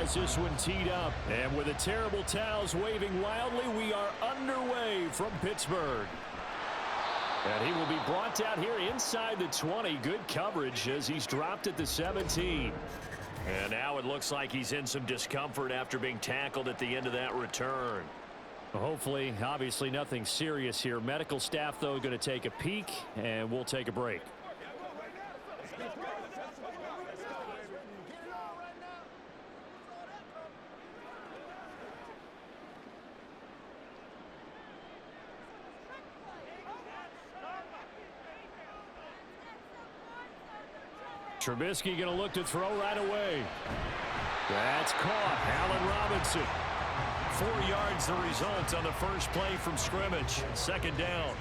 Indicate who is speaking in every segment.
Speaker 1: has this one teed up. And with the terrible towels waving wildly, we are underway from Pittsburgh. And he will be brought down here inside the 20. Good coverage as he's dropped at the 17. And now it looks like he's in some discomfort after being tackled at the end of that return. Hopefully, obviously nothing serious here. Medical staff, though, going to take a peek, and we'll take a break. Trubisky going to look to throw right away. That's caught. Allen Robinson. 4 yards the result on the first play from scrimmage. Second down.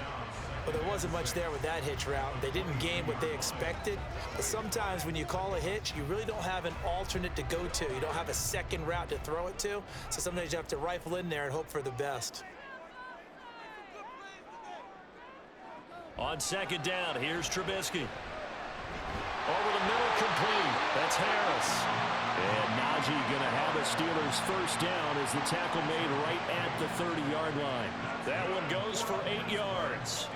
Speaker 2: Well, there wasn't much there with that hitch route. They didn't gain what they expected. But sometimes when you call a hitch, you really don't have an alternate to go to. You don't have a second route to throw it to. So sometimes you have to rifle in there and hope for the best.
Speaker 1: On second down, here's Trubisky. Over the middle, complete. That's Harris. And Najee going to have a Steelers first down as the tackle made right at the 30-yard line. That one goes for 8 yards.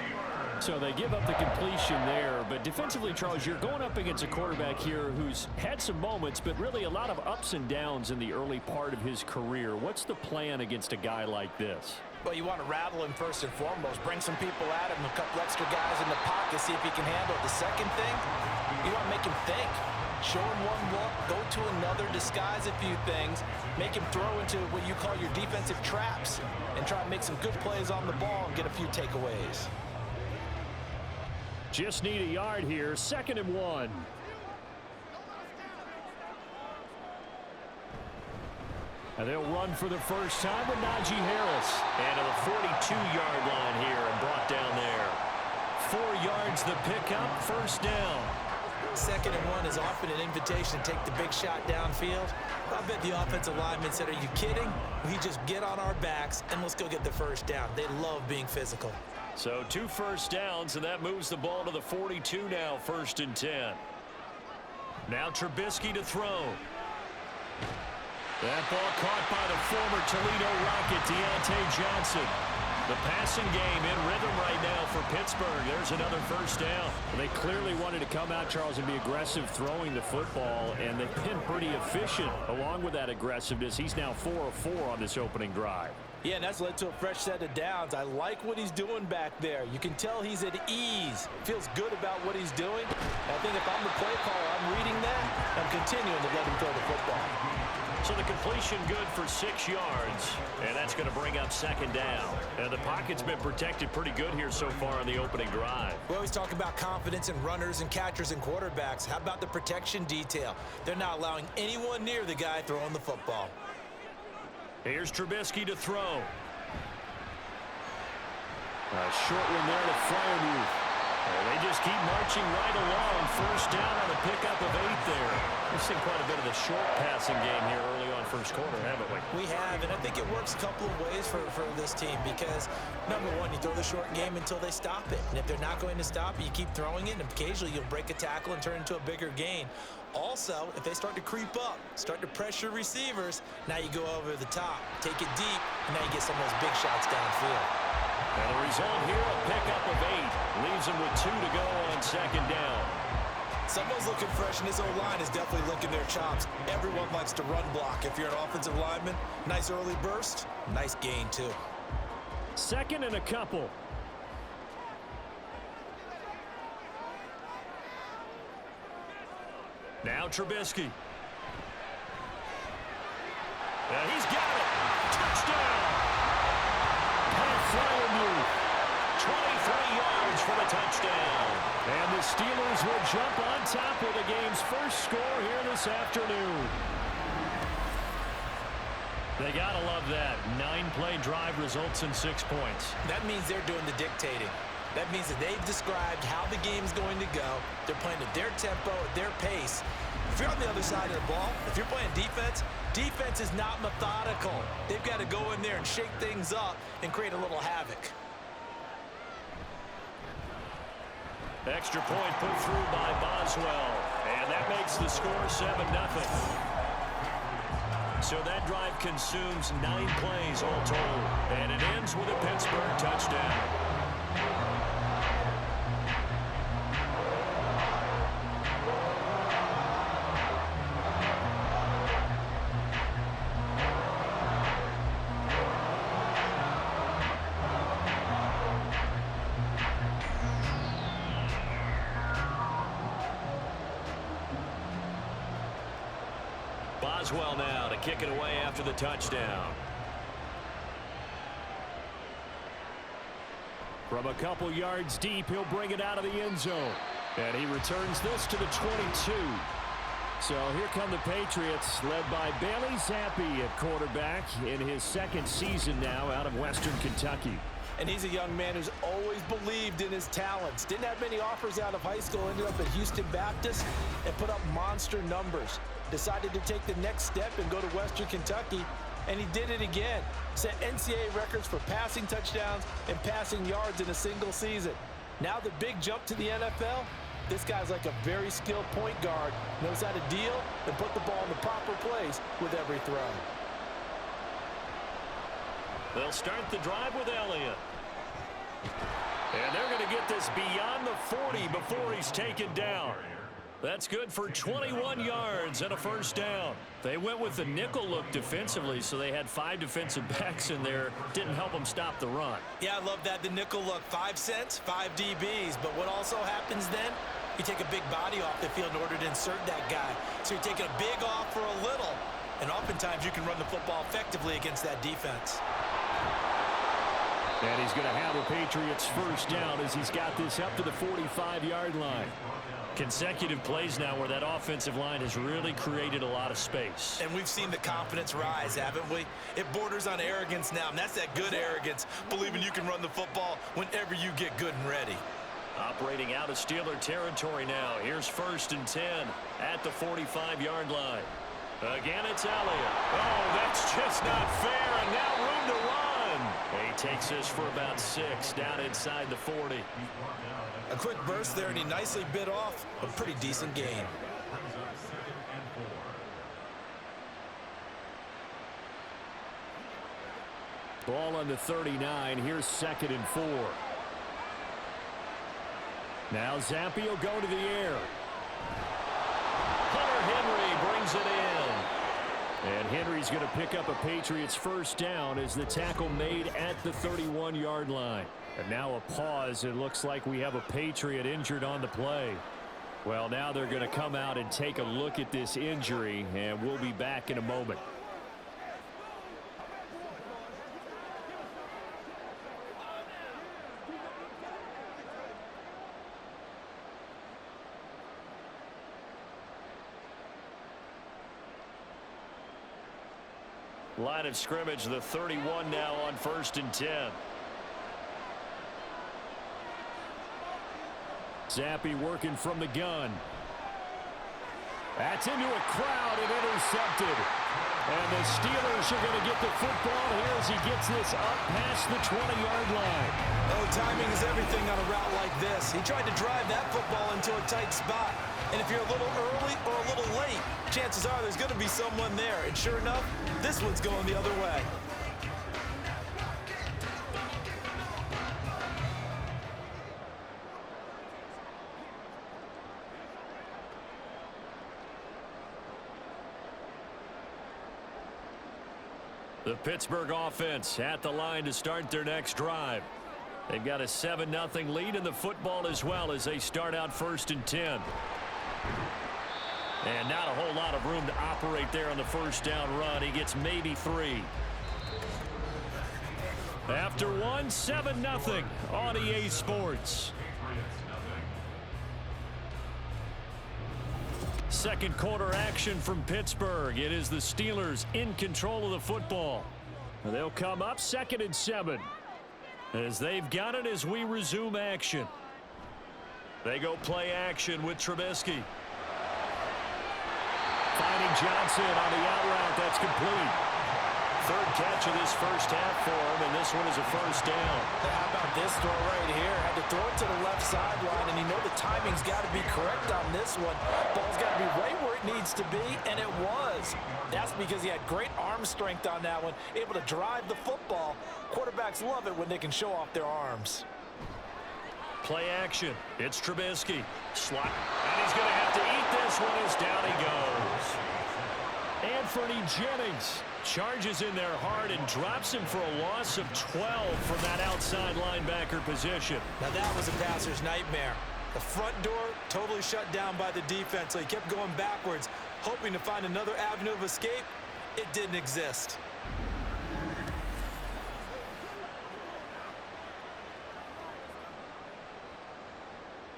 Speaker 1: So they give up the completion there. But defensively, Charles, you're going up against a quarterback here who's had some moments, but really a lot of ups and downs in the early part of his career. What's the plan against a guy like this?
Speaker 2: Well, you want to rattle him first and foremost. Bring some people at him, a couple extra guys in the pocket, see if he can handle it. The second thing, you want to make him think. Show him one look, go to another, disguise a few things, make him throw into what you call your defensive traps, and try to make some good plays on the ball and get a few takeaways.
Speaker 1: Just need a yard here. 2nd and 1. And they'll run for the first time with Najee Harris. And to the 42-yard line here and brought down there. 4 yards the pickup, first down.
Speaker 2: 2nd and 1 is often an invitation to take the big shot downfield. I bet the offensive lineman said, are you kidding? We just get on our backs and let's go get the first down. They love being physical.
Speaker 1: So 2 first downs, and that moves the ball to the 42 now, 1st and 10. Now Trubisky to throw. That ball caught by the former Toledo Rocket, Deontay Johnson. The passing game in rhythm right now for Pittsburgh. There's another first down. They clearly wanted to come out, Charles, and be aggressive throwing the football, and they've been pretty efficient along with that aggressiveness. He's now 4 of 4 on this opening drive.
Speaker 2: Yeah, and that's led to a fresh set of downs. I like what he's doing back there. You can tell he's at ease. Feels good about what he's doing. And I think if I'm the play caller, I'm reading that. I'm continuing to let him throw the football.
Speaker 1: So the completion good for 6 yards, and that's going to bring up 2nd down. And the pocket's been protected pretty good here so far on the opening drive.
Speaker 2: We always talk about confidence in runners and catchers and quarterbacks. How about the protection detail? They're not allowing anyone near the guy throwing the football.
Speaker 1: Here's Trubisky to throw. A short one there to Freiermuth. They just keep marching right along. First down on a pickup of 8 there. We've seen quite a bit of the short passing game here early on first quarter, haven't we?
Speaker 2: We have, and I think it works a couple of ways for this team because, number one, you throw the short game until they stop it. And if they're not going to stop it, you keep throwing it, and occasionally you'll break a tackle and turn into a bigger gain. Also, if they start to creep up, start to pressure receivers, now you go over the top, take it deep, and now you get some of those big shots downfield.
Speaker 1: And the result here, a pickup of 8. Leaves them with 2 to go on 2nd down.
Speaker 2: Someone's looking fresh, and his O-line is definitely licking their chops. Everyone likes to run block. If you're an offensive lineman, nice early burst, nice gain too.
Speaker 1: 2nd and a couple. Now Trubisky. Yeah, he's got it. Touchdown. Pat Freiermuth. 23 yards for the touchdown. And the Steelers will jump on top with the game's first score here this afternoon. They got to love that. 9-play drive results in 6 points.
Speaker 2: That means they're doing the dictating. That means that they've described how the game's going to go. They're playing at their tempo, at their pace. If you're on the other side of the ball, if you're playing defense, defense is not methodical. They've got to go in there and shake things up and create a little havoc.
Speaker 1: Extra point put through by Boswell. And that makes the score 7-0. So that drive consumes 9 plays all told. And it ends with a Pittsburgh touchdown. Boswell now to kick it away after the touchdown. From a couple yards deep, he'll bring it out of the end zone. And he returns this to the 22. So here come the Patriots, led by Bailey Zappi at quarterback in his second season now out of Western Kentucky.
Speaker 2: And he's a young man who's always believed in his talents. Didn't have many offers out of high school, ended up at Houston Baptist and put up monster numbers. Decided to take the next step and go to Western Kentucky, and he did it again. Set NCAA records for passing touchdowns and passing yards in a single season. Now the big jump to the NFL, this guy's like a very skilled point guard, knows how to deal and put the ball in the proper place with every throw.
Speaker 1: They'll start the drive with Elliott. And they're going to get this beyond the 40 before he's taken down. That's good for 21 yards and a first down. They went with the nickel look defensively, so they had 5 defensive backs in there. Didn't help them stop the run.
Speaker 2: Yeah, I love that, the nickel look. 5 cents, 5 DBs. But what also happens then, you take a big body off the field in order to insert that guy. So you're taking a big off for a little. And oftentimes you can run the football effectively against that defense.
Speaker 1: And he's going to have the Patriots first down as he's got this up to the 45-yard line. Consecutive plays now where that offensive line has really created a lot of space.
Speaker 2: And we've seen the confidence rise, haven't we? It borders on arrogance now, and that's that good arrogance, believing you can run the football whenever you get good and ready.
Speaker 1: Operating out of Steeler territory now. Here's 1st and 10 at the 45-yard line. Again, it's Elliott. Oh, that's just not fair, and now room to run. He takes this for about 6 down inside the 40.
Speaker 2: A quick burst there, and he nicely bit off a pretty decent gain.
Speaker 1: Ball on the 39. Here's 2nd and 4. Now Zappi will go to the air. Hunter Henry brings it in. And Henry's going to pick up a Patriots first down as the tackle made at the 31-yard line. And now a pause. It looks like we have a Patriot injured on the play. Well, now they're going to come out and take a look at this injury, and we'll be back in a moment. Line of scrimmage, the 31 now on 1st and 10. Zappi working from the gun. That's into a crowd and intercepted. And the Steelers are going to get the football here as he gets this up past the 20-yard line.
Speaker 2: Oh, timing is everything on a route like this. He tried to drive that football into a tight spot. And if you're a little early or a little late, chances are there's going to be someone there. And sure enough, this one's going the other way.
Speaker 1: The Pittsburgh offense at the line to start their next drive. They've got a 7-0 lead in the football as well as they start out 1st and 10. And not a whole lot of room to operate there on the first down run. He gets maybe 3. After 1, 7-0 on EA Sports. Second quarter action from Pittsburgh. It is the Steelers in control of the football. They'll come up 2nd and 7 as they've got it as we resume action. They go play action with Trubisky. Finding Johnson on the out route. That's complete. Third catch of this first half for him, and this one is a first down.
Speaker 2: How about this throw right here? Had to throw it to the left sideline, and you know the timing's got to be correct on this one. Ball's got to be right where it needs to be, and it was. That's because he had great arm strength on that one, able to drive the football. Quarterbacks love it when they can show off their arms.
Speaker 1: Play action. It's Trubisky. Slot. And he's going to have to eat this one as down he goes. Anthony Jennings charges in there hard and drops him for a loss of 12 from that outside linebacker position.
Speaker 2: Now that was a passer's nightmare. The front door totally shut down by the defense, so he kept going backwards, hoping to find another avenue of escape. It didn't exist.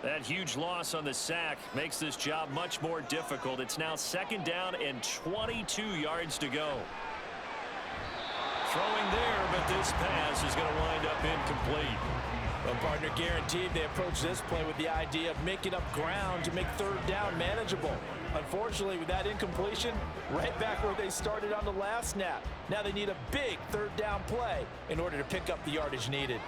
Speaker 1: That huge loss on the sack makes this job much more difficult. It's now second down and 22 yards to go. Throwing there, but this pass is going to wind up incomplete.
Speaker 2: Well, partner, guaranteed they approach this play with the idea of making up ground to make third down manageable. Unfortunately, with that incompletion, right back where they started on the last snap. Now they need a big third down play in order to pick up the yardage needed.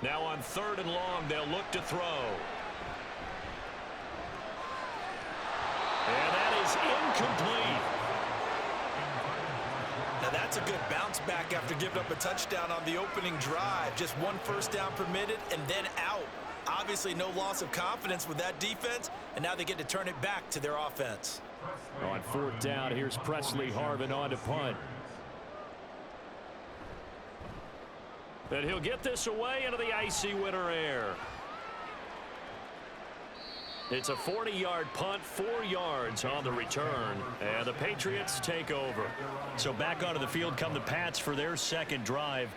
Speaker 1: Now on third and long, they'll look to throw. And that is incomplete.
Speaker 2: Now that's a good bounce back after giving up a touchdown on the opening drive. Just one first down permitted and then out. Obviously no loss of confidence with that defense, and now they get to turn it back to their offense.
Speaker 1: On fourth down, here's Presley Harvin on to punt. And he'll get this away into the icy winter air. It's a 40-yard punt, 4 yards on the return, and the Patriots take over. So back onto the field come the Pats for their second drive.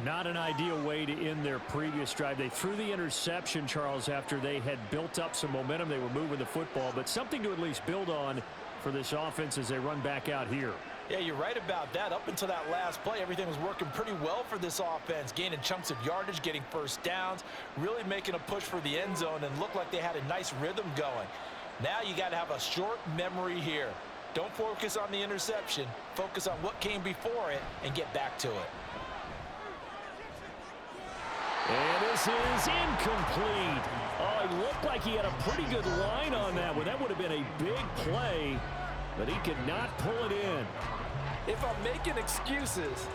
Speaker 1: Not an ideal way to end their previous drive. They threw the interception, Charles, after they had built up some momentum. They were moving the football, but something to at least build on for this offense as they run back out here.
Speaker 2: Yeah, you're right about that. Up until that last play, everything was working pretty well for this offense, gaining chunks of yardage, getting first downs, really making a push for the end zone, and looked like they had a nice rhythm going. Now you got to have a short memory here. Don't focus on the interception. Focus on what came before it and get back to it.
Speaker 1: And this is incomplete. Oh, it looked like he had a pretty good line on that one. That would have been a big play, but he could not pull it in.
Speaker 2: If I'm making excuses,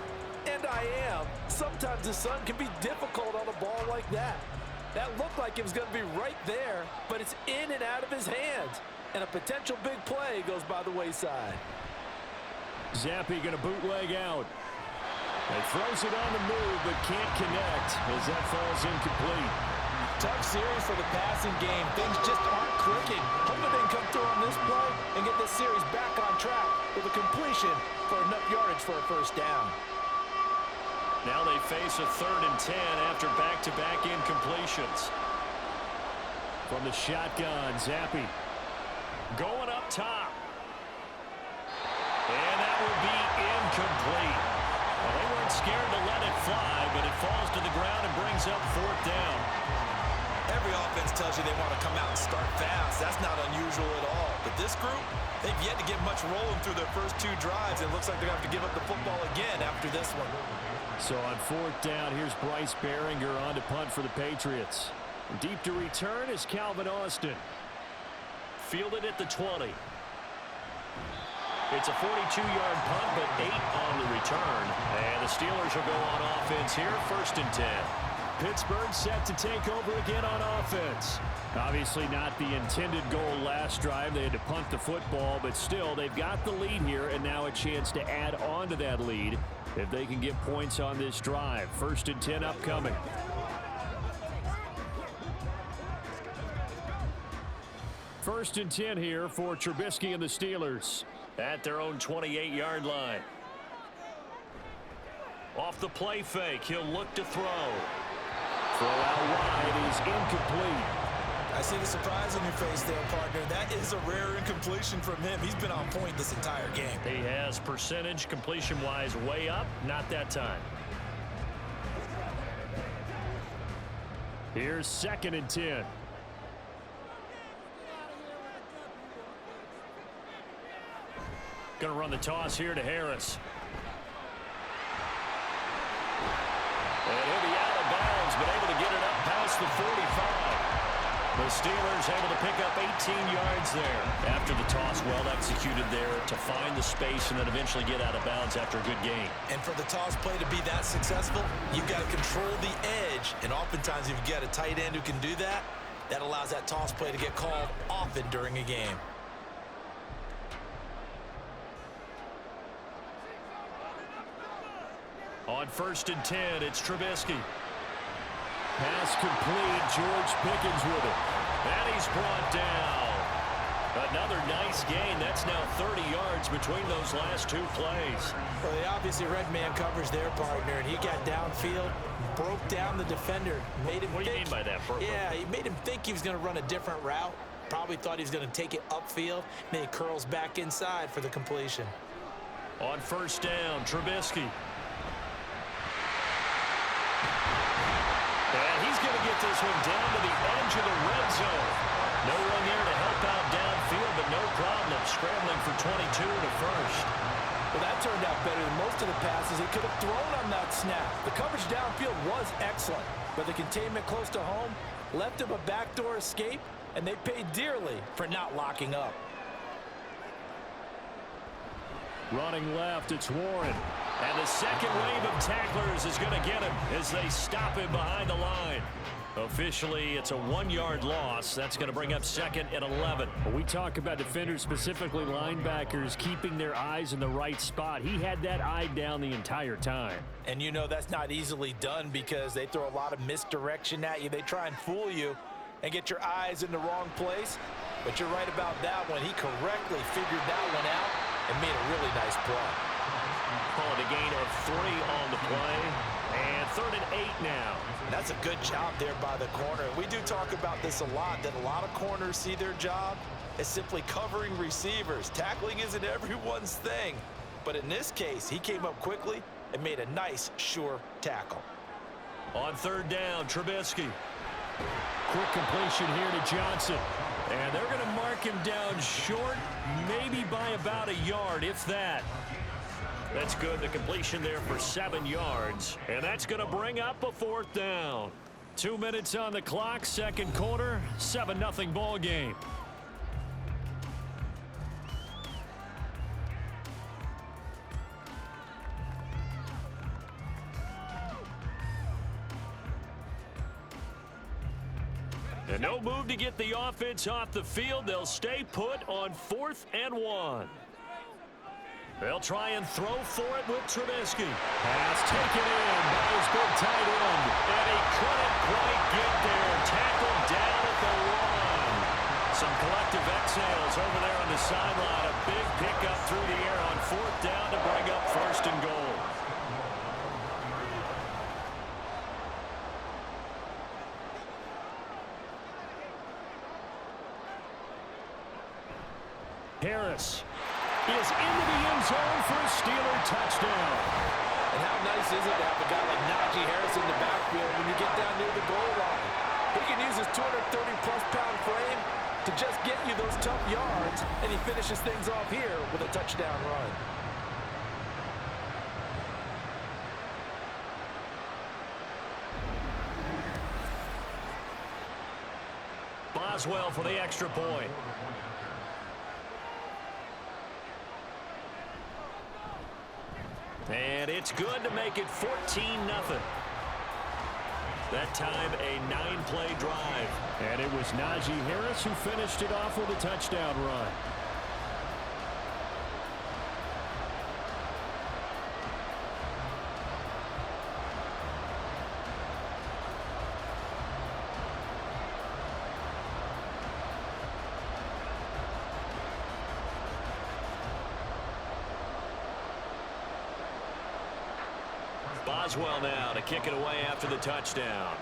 Speaker 2: and I am, sometimes the sun can be difficult on a ball like that. That looked like it was going to be right there, but it's in and out of his hands. And a potential big play goes by the wayside.
Speaker 1: Zappi going to bootleg out. He throws it on the move, but can't connect as that falls incomplete.
Speaker 2: Tough series for the passing game. Things just aren't clicking. Hoping they can come through on this play and get this series back on track with a completion for enough yardage for a first down.
Speaker 1: Now they face a 3rd and 10 after back-to-back incompletions. From the shotgun, Zappi going up top. And that will be incomplete. Well, they weren't scared to let it fly, but it falls to the ground and brings up 4th down.
Speaker 2: Every offense tells you they want to come out and start fast. That's not unusual at all. But this group, they've yet to get much rolling through their first 2 drives. It looks like they're going to have to give up the football again after this one.
Speaker 1: So on 4th down, here's Bryce Behringer on to punt for the Patriots. Deep to return is Calvin Austin. Fielded at the 20. It's a 42-yard punt, but 8 on the return. And the Steelers will go on offense here, 1st and 10. Pittsburgh set to take over again on offense. Obviously not the intended goal last drive. They had to punt the football, but still they've got the lead here and now a chance to add on to that lead if they can get points on this drive. 1st and 10 upcoming. First and 10 here for Trubisky and the Steelers at their own 28-yard line. Off the play fake, he'll look to throw. Throw out wide is incomplete.
Speaker 2: I see the surprise on your face there, partner. That is a rare incompletion from him. He's been on point this entire game.
Speaker 1: He has percentage completion-wise way up, not that time. Here's 2nd and 10. Going to run the toss here to Harris. And he'll be out of bounds, but able to get it up past the 45. The Steelers able to pick up 18 yards there. After the toss, well executed there to find the space and then eventually get out of bounds after a good gain.
Speaker 2: And for the toss play to be that successful, you've got to control the edge. And oftentimes, if you've got a tight end who can do that, that allows that toss play to get called often during a game.
Speaker 1: On 1st and 10, it's Trubisky. Pass complete. George Pickens with it. And he's brought down. Another nice gain. That's now 30 yards between those last two plays.
Speaker 2: Well, they obviously read man coverage their partner, and he got downfield, broke down the defender, made him
Speaker 1: What do you mean by that, Purple?
Speaker 2: Yeah, he made him think he was going to run a different route. Probably thought he was going to take it upfield. Then he curls back inside for the completion.
Speaker 1: On 1st down, Trubisky. And he's going to get this one down to the edge of the red zone. No one there to help out downfield, but no problem scrambling for 22 to first.
Speaker 3: Well, that turned out better than most of the passes he could have thrown on that snap. The coverage downfield was excellent, but the containment close to home left him a backdoor escape, and they paid dearly for not locking up.
Speaker 1: Running left, it's Warren. And the second wave of tacklers is going to get him as they stop him behind the line. Officially, it's a 1-yard loss. That's going to bring up 2nd and 11.
Speaker 4: We talk about defenders, specifically linebackers, keeping their eyes in the right spot. He had that eye down the entire time.
Speaker 3: And you know that's not easily done because they throw a lot of misdirection at you. They try and fool you and get your eyes in the wrong place. But you're right about that one. He correctly figured that one out and made a really nice play.
Speaker 1: Call it a gain of 3 on the play. And 3rd and 8 now.
Speaker 2: That's a good job there by the corner. We do talk about this a lot, that a lot of corners see their job as simply covering receivers. Tackling isn't everyone's thing. But in this case, he came up quickly and made a nice, sure tackle.
Speaker 1: On 3rd down, Trubisky.
Speaker 4: Quick completion here to Johnson.
Speaker 1: And they're going to mark him down short, maybe by about a yard, if that. That's good. The completion there for 7 yards. And that's going to bring up a 4th down. 2 minutes on the clock, second quarter, 7-0 ball game. And no move to get the offense off the field. They'll stay put on 4th and 1. They'll try and throw for it with Trubisky. Pass taken in by his big tight end. And he couldn't quite get there. Tackled down at the 1. Some collective exhales over there on the sideline. A big pickup through the air on 4th down to bring up 1st and goal. Harris is into the end zone for a Steeler touchdown.
Speaker 3: And how nice is it to have a guy like Najee Harris in the backfield when you get down near the goal line? He can use his 230-plus pound frame to just get you those tough yards, and he finishes things off here with a touchdown run.
Speaker 1: Boswell for the extra point. And it's good to make it 14-0. That time, a 9-play drive.
Speaker 4: And it was Najee Harris who finished it off with a touchdown run.
Speaker 1: Boswell now to kick it away after the touchdown.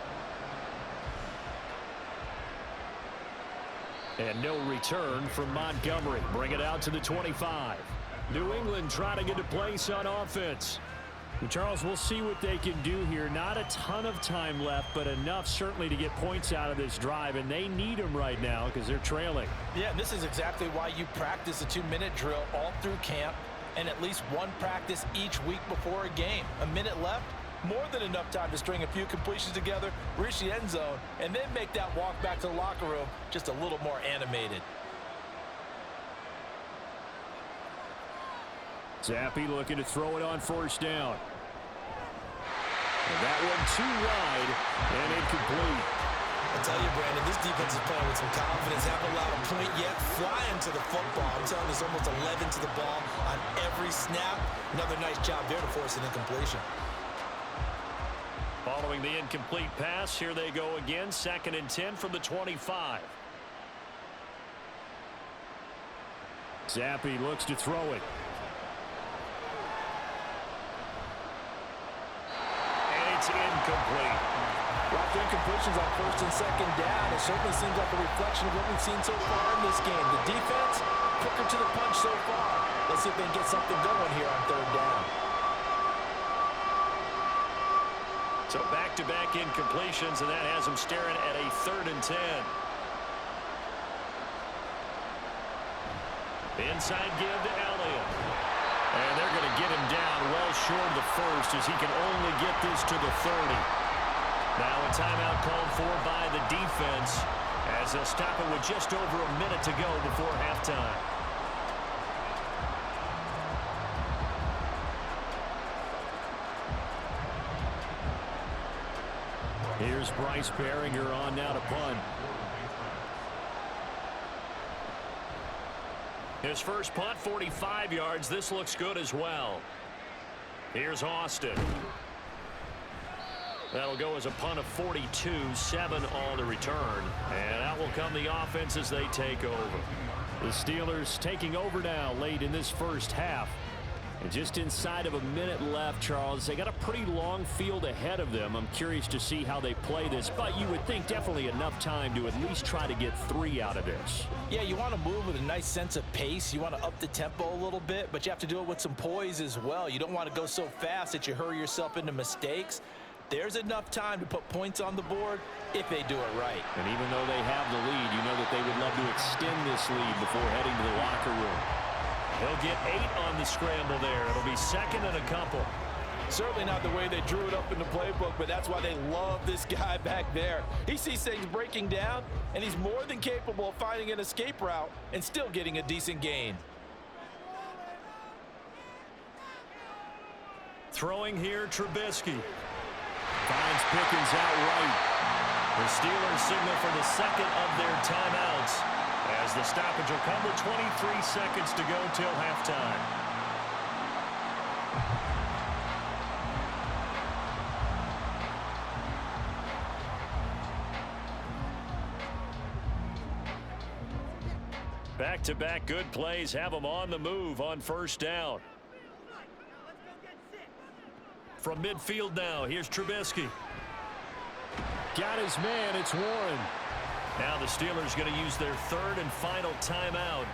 Speaker 4: And no return from Montgomery. Bring it out to the 25. New England trying to get a place on offense. And Charles, we'll see what they can do here. Not a ton of time left, but enough certainly to get points out of this drive, and they need them right now because they're trailing.
Speaker 2: Yeah, and this is exactly why you practice a 2-minute drill all through camp and at least one practice each week before a game. A minute left, more than enough time to string a few completions together, reach the end zone, and then make that walk back to the locker room just a little more animated.
Speaker 4: Zappi looking to throw it on first down. And that one too wide and incomplete.
Speaker 2: I tell you, Brandon, this defense is playing with some confidence. Haven't allowed a point yet. Flying to the football. I'm telling you, there's almost 11 to the ball on every snap. Another nice job there to force an incompletion.
Speaker 1: Following the incomplete pass, here they go again. 2nd and 10 from the 25.
Speaker 4: Zappi looks to throw it.
Speaker 1: It's incomplete.
Speaker 3: Lots of incompletions on 1st and 2nd down. It certainly seems like a reflection of what we've seen so far in this game. The defense, quicker to the punch so far. Let's see if they can get something going here on 3rd down.
Speaker 1: So back-to-back incompletions, and that has them staring at a 3rd and 10. Inside give to Elliott. And they're going to get him down well short of the first as he can only get this to the 30. Now a timeout called for by the defense as they'll stop it with just over a minute to go before halftime.
Speaker 4: Here's Bryce Behringer on now to punt.
Speaker 1: His first punt, 45 yards. This looks good as well. Here's Austin. That'll go as a punt of 42, 7 on the return. And out will come the offense as they take over.
Speaker 4: The Steelers taking over now late in this first half. And just inside of a minute left, Charles, they got a pretty long field ahead of them. I'm curious to see how they play this, but you would think definitely enough time to at least try to get 3 out of this.
Speaker 2: Yeah, you want to move with a nice sense of pace. You want to up the tempo a little bit, but you have to do it with some poise as well. You don't want to go so fast that you hurry yourself into mistakes. There's enough time to put points on the board if they do it right.
Speaker 4: And even though they have the lead, you know that they would love to extend this lead before heading to the locker room.
Speaker 1: He'll get 8 on the scramble there. It'll be 2nd and a couple.
Speaker 3: Certainly not the way they drew it up in the playbook, but that's why they love this guy back there. He sees things breaking down, and he's more than capable of finding an escape route and still getting a decent gain.
Speaker 1: Throwing here, Trubisky.
Speaker 4: Finds Pickens outright.
Speaker 1: The Steelers signal for the 2nd of their timeouts as the stoppage will come with 23 seconds to go till halftime. Back-to-back good plays have them on the move on 1st down. From midfield now, here's Trubisky.
Speaker 4: Got his man, it's Warren.
Speaker 1: Now the Steelers going to use their 3rd and final timeout.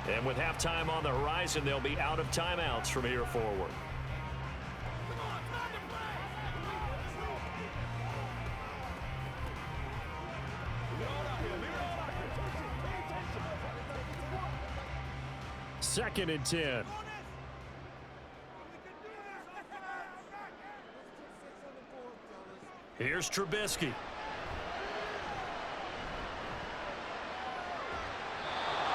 Speaker 1: And with halftime on the horizon, they'll be out of timeouts from here forward.
Speaker 4: Second and 10.
Speaker 1: Here's Trubisky.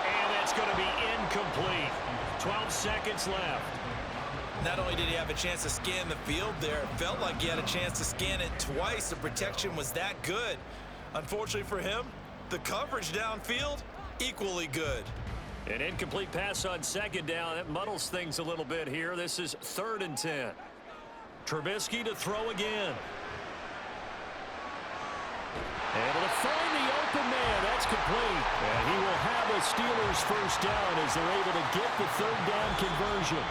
Speaker 1: And that's going to be incomplete. 12 seconds left.
Speaker 2: Not only did he have a chance to scan the field there, it felt like he had a chance to scan it twice. The protection was that good. Unfortunately for him, the coverage downfield, equally good.
Speaker 1: An incomplete pass on 2nd down. That muddles things a little bit here. This is 3rd and 10. Trubisky to throw again.
Speaker 4: Able to find the open man. That's complete. And he will have a Steelers first down as they're able to get the 3rd down conversion.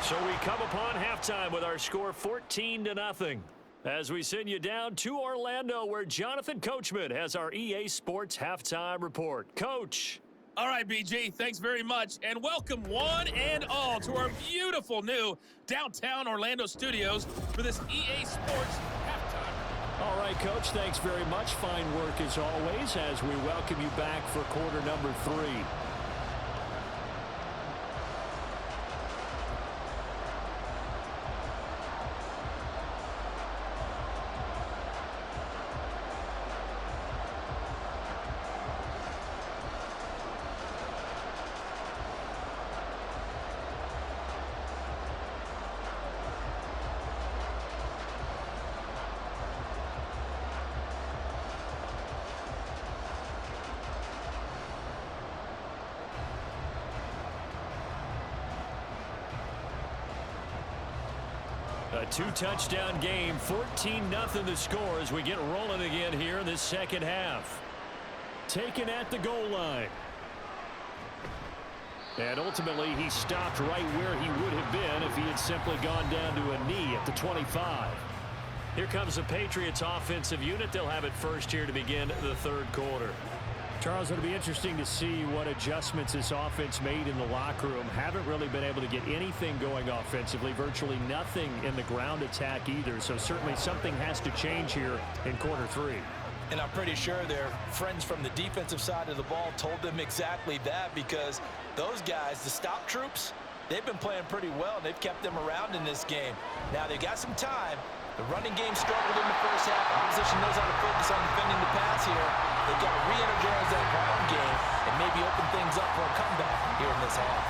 Speaker 1: So we come upon halftime with our score 14-0. As we send you down to Orlando, where Jonathan Coachman has our EA Sports halftime report. Coach.
Speaker 5: All right, BG, thanks very much, and welcome one and all to our beautiful new downtown Orlando studios for this EA Sports halftime.
Speaker 4: All right, Coach, thanks very much. Fine work as always as we welcome you back for quarter number 3. A 2-touchdown game, 14-0 the score as we get rolling again here in this second half. Taken at the goal line. And ultimately he stopped right where he would have been if he had simply gone down to a knee at the 25. Here comes the Patriots offensive unit. They'll have it first here to begin the third quarter. Charles, it'll be interesting to see what adjustments this offense made in the locker room. Haven't really been able to get anything going offensively, virtually nothing in the ground attack either. So certainly something has to change here in quarter 3.
Speaker 2: And I'm pretty sure their friends from the defensive side of the ball told them exactly that, because those guys, the stop troops, they've been playing pretty well, and they've kept them around in this game. Now, they got some time. The running game struggled in the first half. Opposition knows how to focus on defending the pass here. They've got to re-energize that ground game and maybe open things up for a comeback here in this half.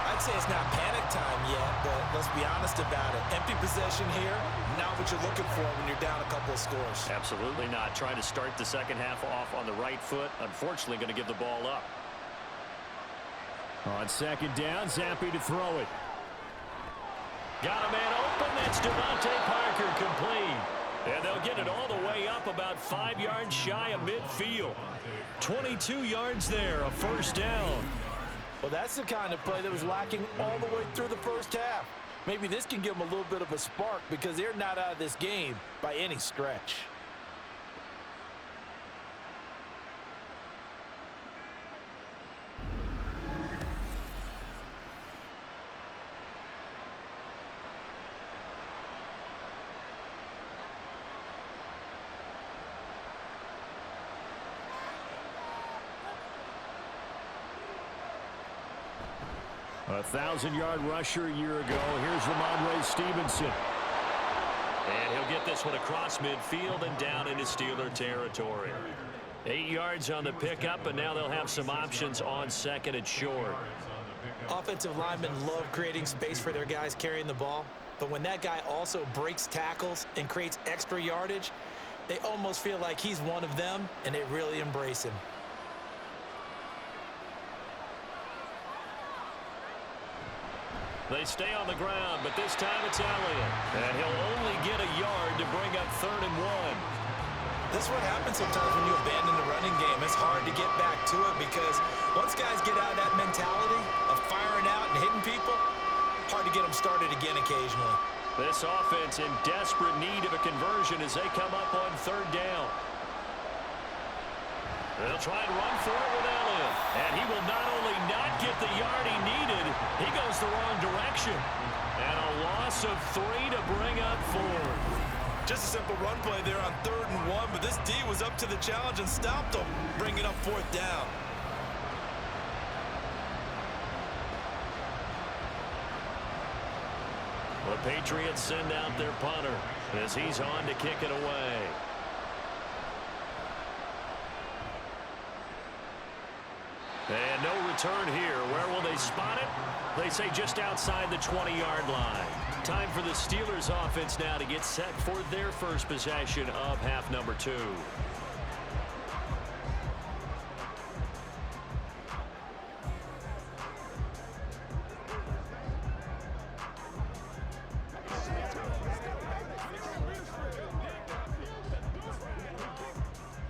Speaker 2: I'd say it's not panic time yet, but let's be honest about it. Empty possession here, not what you're looking for when you're down a couple of scores.
Speaker 4: Absolutely not. Trying to start the second half off on the right foot. Unfortunately, going to give the ball up. On second down, Zampi to throw it. Got a man open. That's Devontae Parker, complete. And they'll get it all the way up about 5 yards shy of midfield. 22 yards there, a first down.
Speaker 3: Well, that's the kind of play that was lacking all the way through the first half. Maybe this can give them a little bit of a spark because they're not out of this game by any stretch.
Speaker 4: A 1,000-yard rusher a year ago. Here's Ramondre Stevenson.
Speaker 1: And he'll get this one across midfield and down into Steeler territory.
Speaker 4: 8 yards on the pickup, and now they'll have some options on second and short.
Speaker 2: Offensive linemen love creating space for their guys carrying the ball, but when that guy also breaks tackles and creates extra yardage, they almost feel like he's one of them, and they really embrace him.
Speaker 1: They stay on the ground, but this time it's Elliott. And he'll only get a yard to bring up 3rd and 1.
Speaker 2: This is what happens sometimes when you abandon the running game. It's hard to get back to it because once guys get out of that mentality of firing out and hitting people, hard to get them started again occasionally.
Speaker 1: This offense in desperate need of a conversion as they come up on 3rd down. They'll try and run for it with Elliott. And he will not only not get the yard he needed, he goes the wrong direction. And a loss of 3 to bring up 4.
Speaker 2: Just a simple run play there on 3rd and 1, but this D was up to the challenge and stopped him, bringing up 4th down.
Speaker 1: The Patriots send out their punter as he's on to kick it away. And no return here. Where will they spot it? They say just outside the 20-yard line. Time for the Steelers offense now to get set for their first possession of half number 2.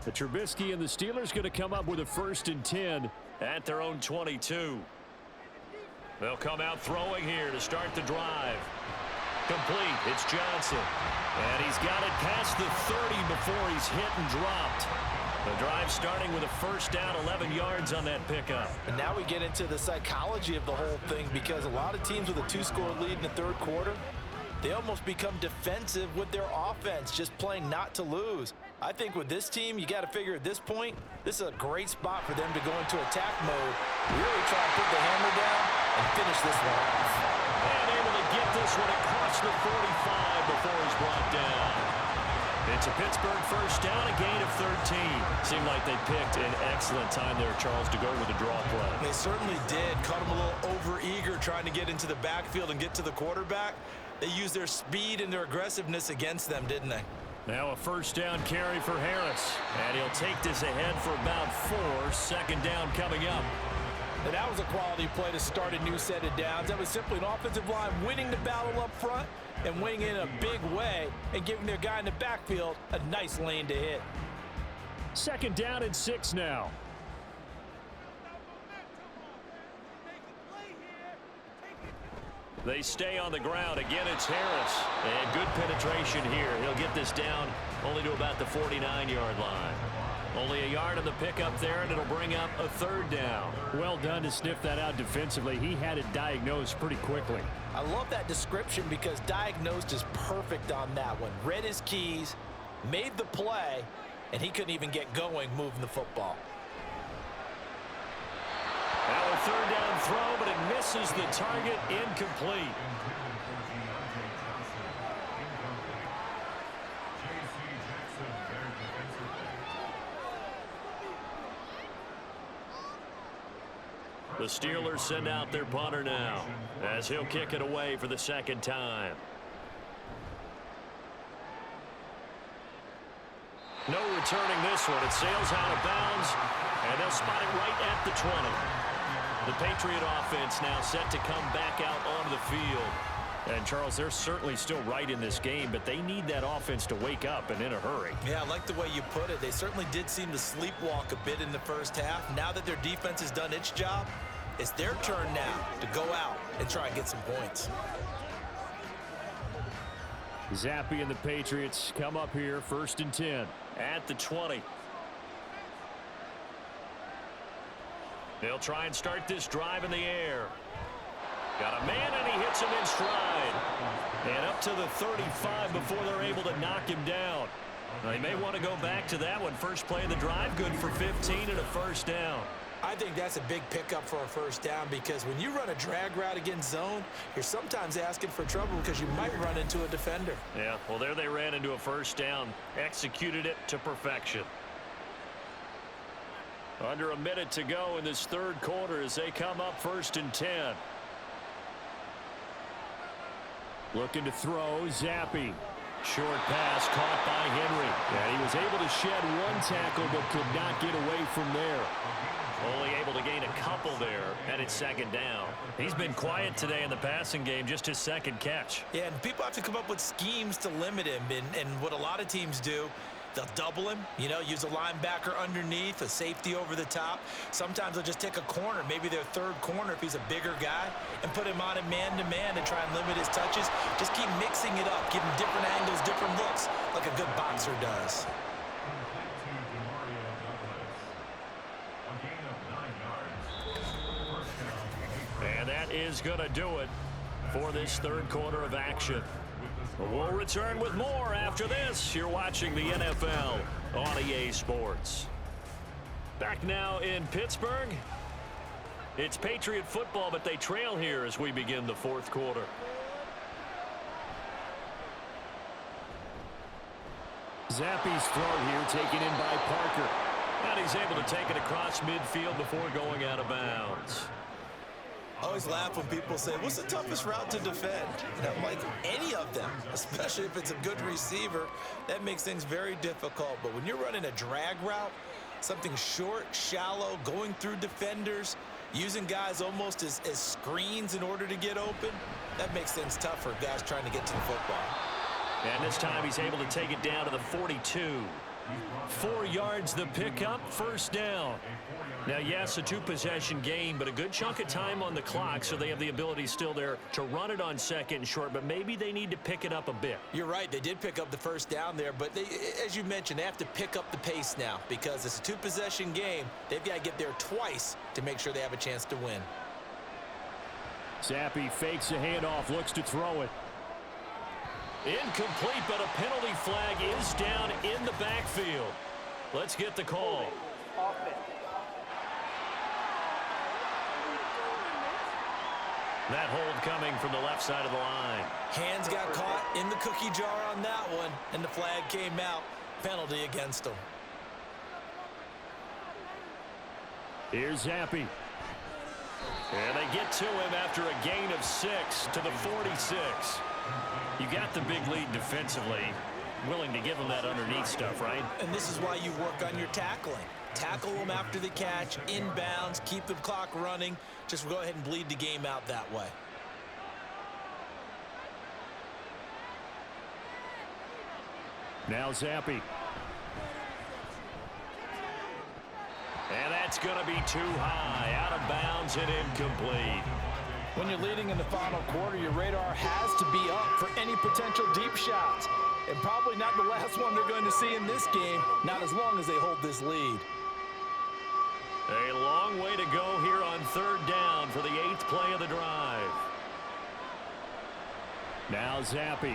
Speaker 4: The Trubisky and the Steelers going to come up with a 1st and 10
Speaker 1: at their own 22. They'll come out throwing here to start the drive. Complete. It's Johnson. And he's got it past the 30 before he's hit and dropped. The drive starting with a first down, 11 yards on that pickup.
Speaker 3: And now we get into the psychology of the whole thing, because a lot of teams with a 2-score lead in the third quarter, they almost become defensive with their offense, just playing not to lose. I think with this team, you got to figure at this point, this is a great spot for them to go into attack mode, really try to put the hammer down and finish this one off.
Speaker 1: And able to get this one across the 45 before he's brought down. It's a Pittsburgh first down, a gain of 13. Seemed like they picked an excellent time there, Charles, to go with the draw play.
Speaker 2: They certainly did. Caught him a little over-eager trying to get into the backfield and get to the quarterback. They used their speed and their aggressiveness against them, didn't they?
Speaker 1: Now a first down carry for Harris. And he'll take this ahead for about 4. Second down coming up.
Speaker 3: And that was a quality play to start a new set of downs. That was simply an offensive line winning the battle up front and winning in a big way and giving their guy in the backfield a nice lane to hit.
Speaker 4: Second down and 6 now.
Speaker 1: They stay on the ground. Again, it's Harris. And good penetration here. He'll get this down only to about the 49-yard line. Only a yard on the pickup there, and it'll bring up a third down.
Speaker 4: Well done to sniff that out defensively. He had it diagnosed pretty quickly.
Speaker 3: I love that description because diagnosed is perfect on that one. Read his keys, made the play, and he couldn't even get going moving the football.
Speaker 1: Now a third down throw, but it misses the target, incomplete. The Steelers send out their punter now as he'll kick it away for the second time. No returning this one. It sails out of bounds, and they'll spot it right at the 20. The Patriot offense now set to come back out onto the field. And, Charles, they're certainly still right in this game, but they need that offense to wake up and in a hurry.
Speaker 2: Yeah, I like the way you put it. They certainly did seem to sleepwalk a bit in the first half. Now that their defense has done its job, it's their turn now to go out and try and get some points.
Speaker 4: Zappe and the Patriots come up here, 1st and 10.
Speaker 1: At the 20. They'll try and start this drive in the air. Got a man, and he hits him in stride. And up to the 35 before they're able to knock him down. Now, they may want to go back to that one. First play of the drive, good for 15 and a first down.
Speaker 2: I think that's a big pickup for a first down, because when you run a drag route against zone, you're sometimes asking for trouble because you might run into a defender.
Speaker 1: Yeah, well, there they ran into a first down. Executed it to perfection. Under a minute to go in this third quarter as they come up 1st and 10.
Speaker 4: Looking to throw, Zappe.
Speaker 1: Short pass caught by Henry.
Speaker 4: Yeah, he was able to shed one tackle but could not get away from there.
Speaker 1: Only able to gain a couple there, and it's second down. He's been quiet today in the passing game, just his second catch.
Speaker 2: Yeah, and people have to come up with schemes to limit him, and what a lot of teams do, they'll double him, you know, use a linebacker underneath, a safety over the top. Sometimes they'll just take a corner, maybe their third corner if he's a bigger guy, and put him on a man-to-man and try and limit his touches. Just keep mixing it up, give him different angles, different looks, like a good boxer does.
Speaker 1: And that is going to do it for this third quarter of action. We'll return with more after this. You're watching the NFL on EA Sports. Back now in Pittsburgh. It's Patriot football, but they trail here as we begin the fourth quarter.
Speaker 4: Zappe's throw here taken in by Parker.
Speaker 1: And he's able to take it across midfield before going out of bounds.
Speaker 2: I always laugh when people say, what's the toughest route to defend? And I'm like, any of them, especially if it's a good receiver. That makes things very difficult. But when you're running a drag route, something short, shallow, going through defenders, using guys almost as screens in order to get open, that makes things tough for guys trying to get to the football.
Speaker 1: And this time he's able to take it down to the 42. 4 yards the pickup, first down. Now, yes, a 2-possession game, but a good chunk of time on the clock, so they have the ability still there to run it on second and short, but maybe they need to pick it up a bit.
Speaker 2: You're right. They did pick up the first down there, but they, as you mentioned, they have to pick up the pace now because it's a 2-possession game. They've got to get there twice to make sure they have a chance to win.
Speaker 4: Zappi fakes a handoff, looks to throw it.
Speaker 1: Incomplete, but a penalty flag is down in the backfield. Let's get the call. That hold coming from the left side of the line.
Speaker 2: Hands got caught in the cookie jar on that one, and the flag came out. Penalty against them.
Speaker 4: Here's Zappi.
Speaker 1: And they get to him after a gain of 6 to the 46. You got the big lead defensively. Willing to give them that underneath stuff, right?
Speaker 2: And this is why you work on your tackling. Tackle them after the catch, inbounds, keep the clock running. Just go ahead and bleed the game out that way.
Speaker 4: Now Zappi.
Speaker 1: And that's going to be too high. Out of bounds and incomplete.
Speaker 3: When you're leading in the final quarter, your radar has to be up for any potential deep shots. And probably not the last one they're going to see in this game, not as long as they hold this lead.
Speaker 1: A long way to go here on third down for the 8th play of the drive.
Speaker 4: Now Zappi.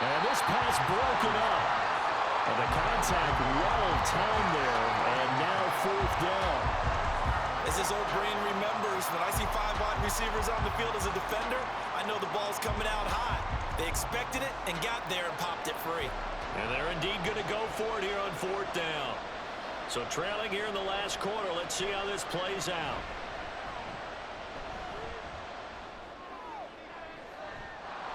Speaker 4: And this pass broken up. And the contact well timed there, and now 4th down.
Speaker 2: As this old brain remembers, when I see 5 wide receivers on the field as a defender, I know the ball's coming out hot. They expected it and got there and popped it free.
Speaker 1: And they're indeed going to go for it here on 4th down. So trailing here in the last quarter, let's see how this plays out.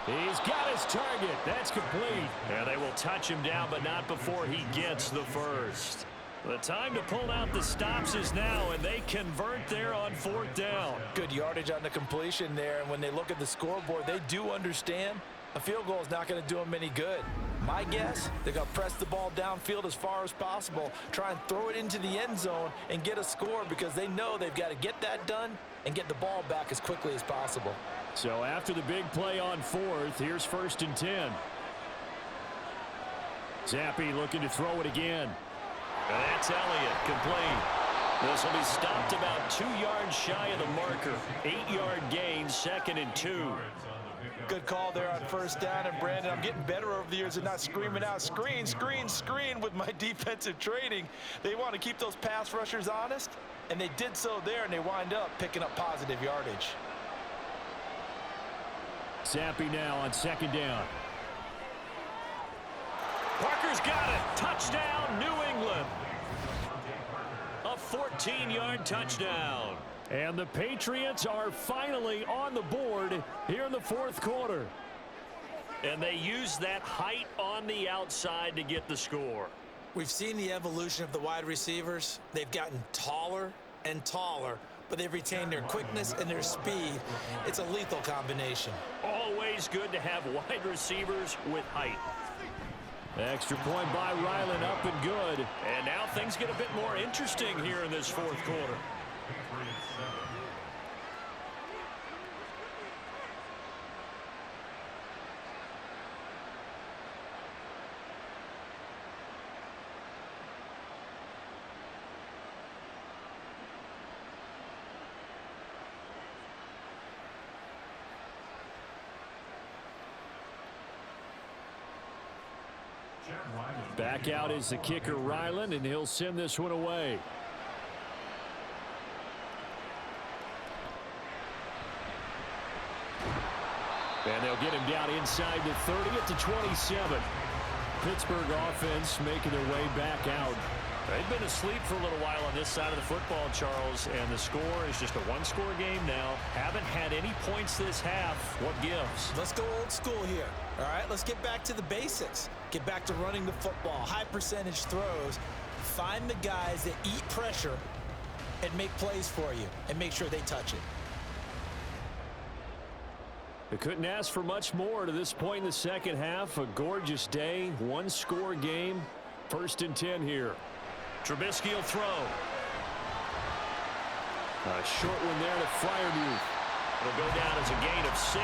Speaker 4: He's got his target. That's complete.
Speaker 1: And they will touch him down, but not before he gets the first. The time to pull out the stops is now, and they convert there on 4th down.
Speaker 3: Good yardage on the completion there, and when they look at the scoreboard, they do understand a field goal is not going to do them any good. My guess, they're going to press the ball downfield as far as possible, try and throw it into the end zone and get a score because they know they've got to get that done and get the ball back as quickly as possible.
Speaker 4: So after the big play on 4th, here's 1st and 10. Zappi looking to throw it again.
Speaker 1: And that's Elliott, complete. This will be stopped about 2 yards shy of the marker. 8-yard gain, 2nd and 2.
Speaker 3: Good call there on 1st down, and Brandon, I'm getting better over the years and not screaming out, screen, screen, screen with my defensive training. They want to keep those pass rushers honest, and they did so there, and they wind up picking up positive yardage.
Speaker 4: Zappi now on 2nd down.
Speaker 1: Parker's got it. Touchdown, New England. A 14-yard touchdown.
Speaker 4: And the Patriots are finally on the board here in the 4th quarter.
Speaker 1: And they use that height on the outside to get the score.
Speaker 2: We've seen the evolution of the wide receivers. They've gotten taller and taller, but they've retained their quickness and their speed. It's a lethal combination.
Speaker 1: Always good to have wide receivers with height.
Speaker 4: Extra point by Ryland, up and good.
Speaker 1: And now things get a bit more interesting here in this 4th quarter.
Speaker 4: Back out is the kicker, Ryland, and he'll send this one away. And they'll get him down inside the 30 at the 27. Pittsburgh offense making their way back out.
Speaker 1: They've been asleep for a little while on this side of the football, Charles, and the score is just a one-score game now. Haven't had any points this half. What gives?
Speaker 2: Let's go old school here. All right, let's get back to the basics. Get back to running the football, high percentage throws. Find the guys that eat pressure and make plays for you and make sure they touch it.
Speaker 4: They couldn't ask for much more to this point in the second half. A gorgeous day, one-score game. 1st and 10 here.
Speaker 1: Trubisky will throw.
Speaker 4: A short one there to Freiermuth.
Speaker 1: It'll go down as a gain of 6,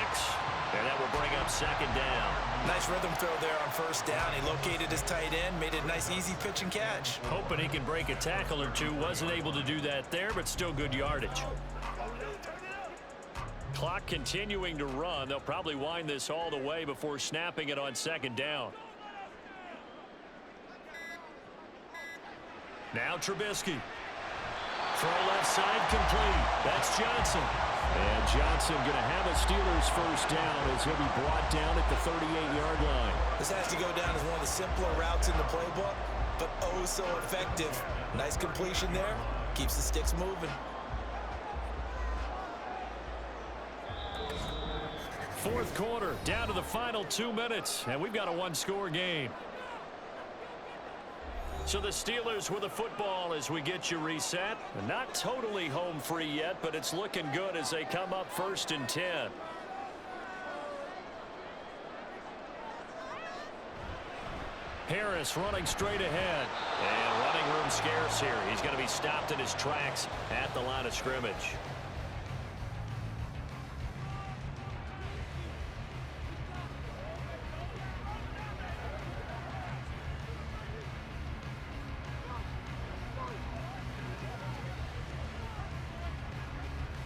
Speaker 1: and that will bring up 2nd down.
Speaker 2: Nice rhythm throw there on 1st down. He located his tight end, made it a nice, easy pitch and catch.
Speaker 1: Hoping he can break a tackle or two. Wasn't able to do that there, but still good yardage. Clock continuing to run. They'll probably wind this all the way before snapping it on 2nd down. Now Trubisky. Throw left side complete. That's Johnson.
Speaker 4: And Johnson going to have a Steelers 1st down as he'll be brought down at the 38-yard line.
Speaker 2: This has to go down as one of the simpler routes in the playbook, but oh so effective. Nice completion there. Keeps the sticks moving.
Speaker 4: 4th quarter, down to the final 2 minutes, and we've got a one-score game.
Speaker 1: So the Steelers with the football as we get you reset. Not totally home free yet, but it's looking good as they come up 1st and 10. Harris running straight ahead. And running room scarce here. He's going to be stopped in his tracks at the line of scrimmage.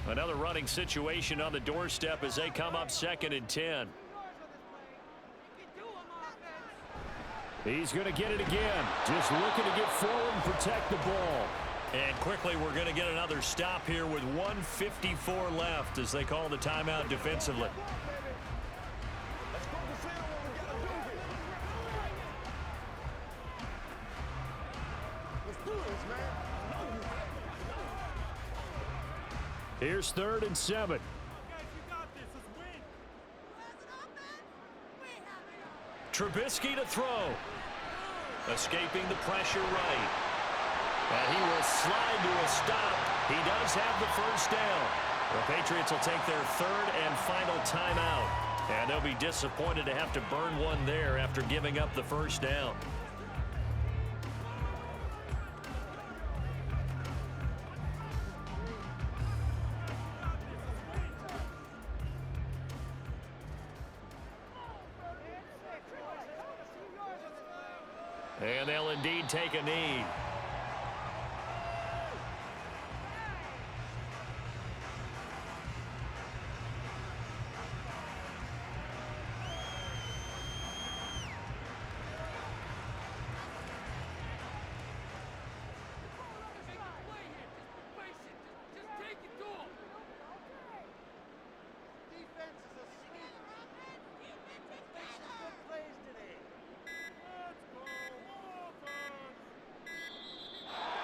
Speaker 1: Another running situation on the doorstep as they come up 2nd and 10.
Speaker 4: He's going to get it again. Just looking to get forward and protect the ball.
Speaker 1: And quickly we're going to get another stop here with 1:54 left as they call the timeout defensively.
Speaker 4: Here's 3rd and 7.
Speaker 1: Trubisky to throw. Escaping the pressure right. And he will slide to a stop. He does have the 1st down. The Patriots will take their 3rd and final timeout. And they'll be disappointed to have to burn one there after giving up the 1st down. And they'll indeed take a knee.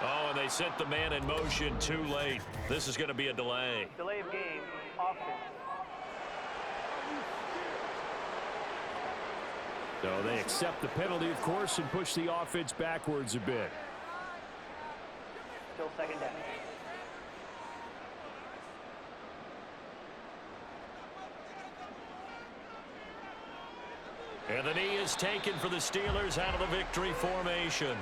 Speaker 1: Oh, and they sent the man in motion too late. This is going to be a delay.
Speaker 6: Delay of game, offense.
Speaker 4: So they accept the penalty, of course, and push the offense backwards a bit.
Speaker 6: Still 2nd down.
Speaker 1: And the knee is taken for the Steelers out of the victory formation.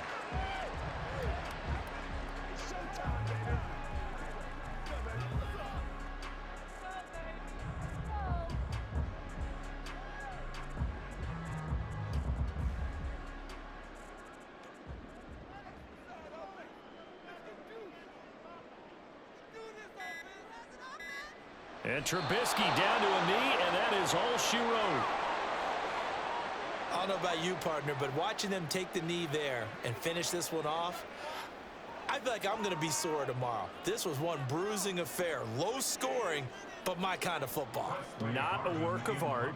Speaker 1: And Trubisky down to a knee, and that is all she wrote.
Speaker 2: I don't know about you, partner, but watching them take the knee there and finish this one off, I feel like I'm going to be sore tomorrow. This was one bruising affair. Low scoring, but my kind of football.
Speaker 1: Not a work of art,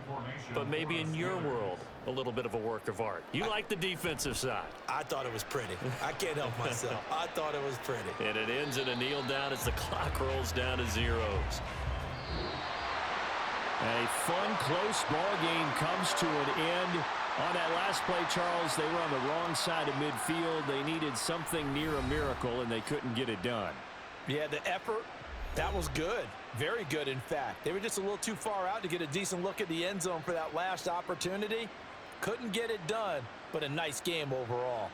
Speaker 1: but maybe in your world, a little bit of a work of art. You like the defensive side.
Speaker 2: I thought it was pretty. I can't help myself. I thought it was pretty.
Speaker 1: And it ends in a kneel down as the clock rolls down to zeros.
Speaker 4: A fun, close ball game comes to an end. On that last play, Charles, they were on the wrong side of midfield. They needed something near a miracle, and they couldn't get it done.
Speaker 2: Yeah, the effort, that was good.
Speaker 3: Very good, in fact. They were just a little too far out to get a decent look at the end zone for that last opportunity. Couldn't get it done, but a nice game overall.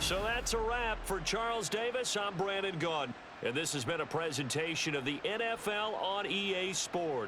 Speaker 4: So that's a wrap for Charles Davis. I'm Brandon Gaudin, and this has been a presentation of the NFL on EA Sports.